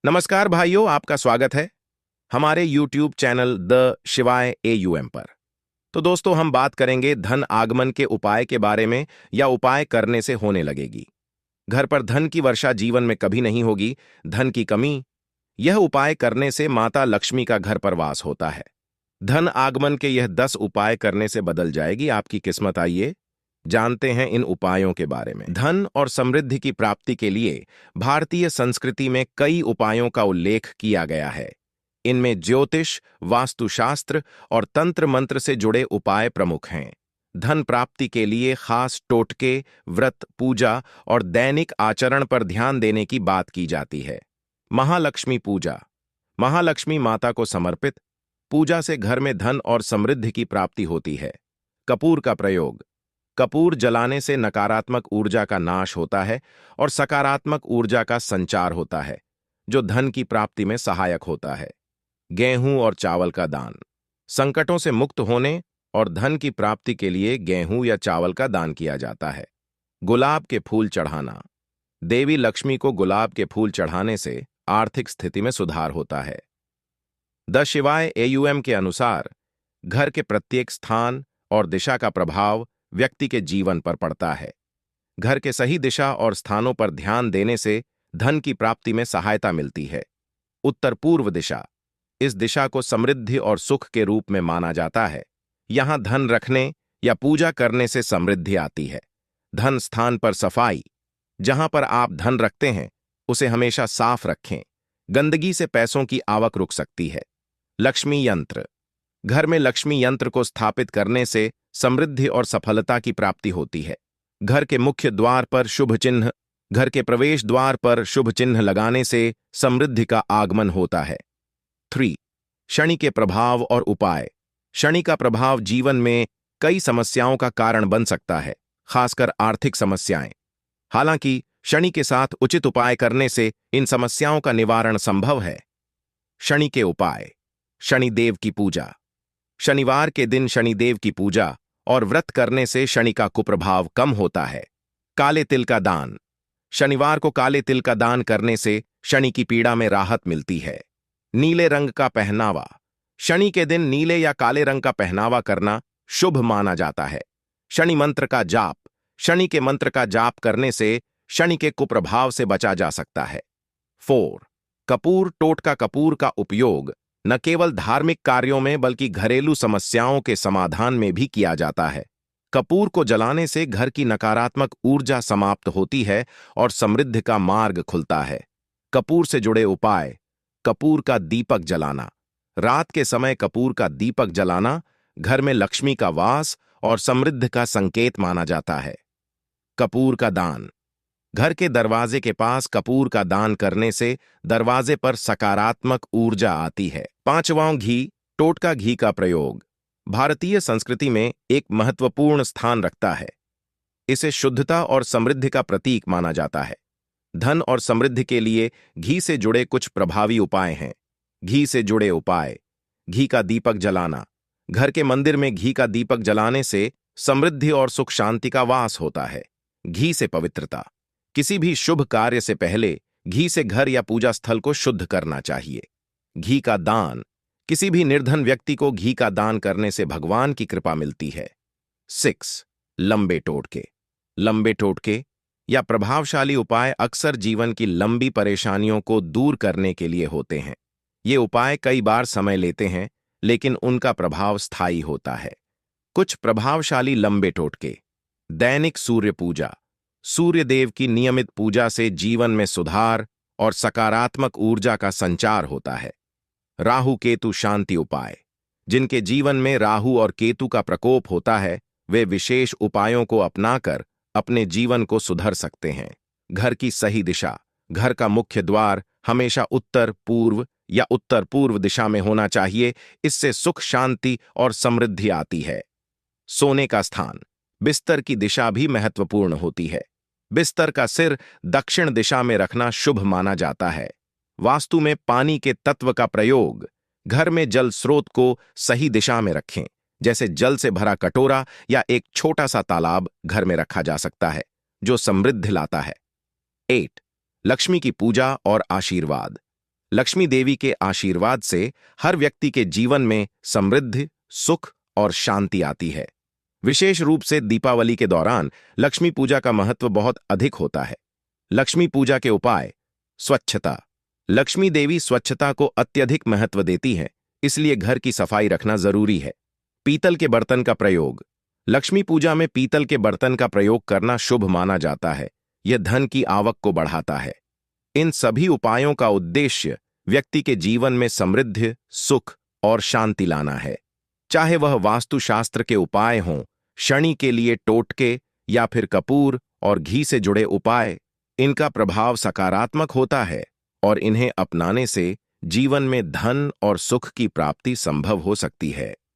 नमस्कार भाइयों, आपका स्वागत है हमारे YouTube चैनल द शिवाय AUM पर। तो दोस्तों, हम बात करेंगे धन आगमन के उपाय के बारे में या उपाय करने से होने लगेगी। घर पर धन की वर्षा जीवन में कभी नहीं होगी, धन की कमी, यह उपाय करने से माता लक्ष्मी का घर पर वास होता है। धन आगमन के यह 10 उपाय करने से बदल जाएगी आपकी किस्मत। आइए जानते हैं इन उपायों के बारे में। धन और समृद्धि की प्राप्ति के लिए भारतीय संस्कृति में कई उपायों का उल्लेख किया गया है। इनमें ज्योतिष, वास्तुशास्त्र और तंत्र मंत्र से जुड़े उपाय प्रमुख हैं। धन प्राप्ति के लिए खास टोटके, व्रत, पूजा और दैनिक आचरण पर ध्यान देने की बात की जाती है। महालक्ष्मी पूजा। महालक्ष्मी माता को समर्पित पूजा से घर में धन और समृद्धि की प्राप्ति होती है। कपूर का प्रयोग। कपूर जलाने से नकारात्मक ऊर्जा का नाश होता है और सकारात्मक ऊर्जा का संचार होता है, जो धन की प्राप्ति में सहायक होता है। गेहूं और चावल का दान। संकटों से मुक्त होने और धन की प्राप्ति के लिए गेहूं या चावल का दान किया जाता है। गुलाब के फूल चढ़ाना। देवी लक्ष्मी को गुलाब के फूल चढ़ाने से आर्थिक स्थिति में सुधार होता है। द शिवाय AUM के अनुसार घर के प्रत्येक स्थान और दिशा का प्रभाव व्यक्ति के जीवन पर पड़ता है। घर के सही दिशा और स्थानों पर ध्यान देने से धन की प्राप्ति में सहायता मिलती है। उत्तर पूर्व दिशा। इस दिशा को समृद्धि और सुख के रूप में माना जाता है। यहां धन रखने या पूजा करने से समृद्धि आती है। धन स्थान पर सफाई। जहां पर आप धन रखते हैं उसे हमेशा साफ रखें। गंदगी से पैसों की आवक रुक सकती है। लक्ष्मी यंत्र। घर में लक्ष्मी यंत्र को स्थापित करने से समृद्धि और सफलता की प्राप्ति होती है। घर के मुख्य द्वार पर शुभ चिन्ह। घर के प्रवेश द्वार पर शुभ चिन्ह लगाने से समृद्धि का आगमन होता है। 3. शनि के प्रभाव और उपाय। शनि का प्रभाव जीवन में कई समस्याओं का कारण बन सकता है, खासकर आर्थिक समस्याएं। हालांकि शनि के साथ उचित उपाय करने से इन समस्याओं का निवारण संभव है। शनि के उपाय। शनिदेव की पूजा। शनिवार के दिन शनिदेव की पूजा और व्रत करने से शनि का कुप्रभाव कम होता है। काले तिल का दान। शनिवार को काले तिल का दान करने से शनि की पीड़ा में राहत मिलती है। नीले रंग का पहनावा। शनि के दिन नीले या काले रंग का पहनावा करना शुभ माना जाता है। शनि मंत्र का जाप। शनि के मंत्र का जाप करने से शनि के कुप्रभाव से बचा जा सकता है। 4. कपूर टोटका। कपूर का उपयोग न केवल धार्मिक कार्यों में बल्कि घरेलू समस्याओं के समाधान में भी किया जाता है। कपूर को जलाने से घर की नकारात्मक ऊर्जा समाप्त होती है और समृद्धि का मार्ग खुलता है। कपूर से जुड़े उपाय। कपूर का दीपक जलाना। रात के समय कपूर का दीपक जलाना घर में लक्ष्मी का वास और समृद्धि का संकेत माना जाता है। कपूर का दान। घर के दरवाजे के पास कपूर का दान करने से दरवाजे पर सकारात्मक ऊर्जा आती है। 5वां घी। टोटका घी का प्रयोग भारतीय संस्कृति में एक महत्वपूर्ण स्थान रखता है। इसे शुद्धता और समृद्धि का प्रतीक माना जाता है। धन और समृद्धि के लिए घी से जुड़े कुछ प्रभावी उपाय हैं। घी से जुड़े उपाय। घी का दीपक जलाना। घर के मंदिर में घी का दीपक जलाने से समृद्धि और सुख शांति का वास होता है। घी से पवित्रता। किसी भी शुभ कार्य से पहले घी से घर या पूजा स्थल को शुद्ध करना चाहिए। घी का दान। किसी भी निर्धन व्यक्ति को घी का दान करने से भगवान की कृपा मिलती है। 6. लंबे टोटके। लंबे टोटके या प्रभावशाली उपाय अक्सर जीवन की लंबी परेशानियों को दूर करने के लिए होते हैं। ये उपाय कई बार समय लेते हैं, लेकिन उनका प्रभाव स्थायी होता है। कुछ प्रभावशाली लंबे टोटके। दैनिक सूर्य पूजा। सूर्य देव की नियमित पूजा से जीवन में सुधार और सकारात्मक ऊर्जा का संचार होता है। राहु केतु शांति उपाय। जिनके जीवन में राहु और केतु का प्रकोप होता है, वे विशेष उपायों को अपनाकर अपने जीवन को सुधर सकते हैं। घर की सही दिशा। घर का मुख्य द्वार हमेशा उत्तर पूर्व या उत्तर पूर्व दिशा में होना चाहिए। इससे सुख, शांति और समृद्धि आती है। सोने का स्थान। बिस्तर की दिशा भी महत्वपूर्ण होती है। बिस्तर का सिर दक्षिण दिशा में रखना शुभ माना जाता है। वास्तु में पानी के तत्व का प्रयोग। घर में जल स्रोत को सही दिशा में रखें, जैसे जल से भरा कटोरा या एक छोटा सा तालाब घर में रखा जा सकता है, जो समृद्धि लाता है। 8. लक्ष्मी की पूजा और आशीर्वाद। लक्ष्मी देवी के आशीर्वाद से हर व्यक्ति के जीवन में समृद्धि, सुख और शांति आती है। विशेष रूप से दीपावली के दौरान लक्ष्मी पूजा का महत्व बहुत अधिक होता है। लक्ष्मी पूजा के उपाय। स्वच्छता। लक्ष्मी देवी स्वच्छता को अत्यधिक महत्व देती है, इसलिए घर की सफाई रखना जरूरी है। पीतल के बर्तन का प्रयोग। लक्ष्मी पूजा में पीतल के बर्तन का प्रयोग करना शुभ माना जाता है। यह धन की आवक को बढ़ाता है। इन सभी उपायों का उद्देश्य व्यक्ति के जीवन में समृद्धि, सुख और शांति लाना है। चाहे वह वास्तुशास्त्र के उपाय हों, शनि के लिए टोटके या फिर कपूर और घी से जुड़े उपाय, इनका प्रभाव सकारात्मक होता है और इन्हें अपनाने से जीवन में धन और सुख की प्राप्ति संभव हो सकती है।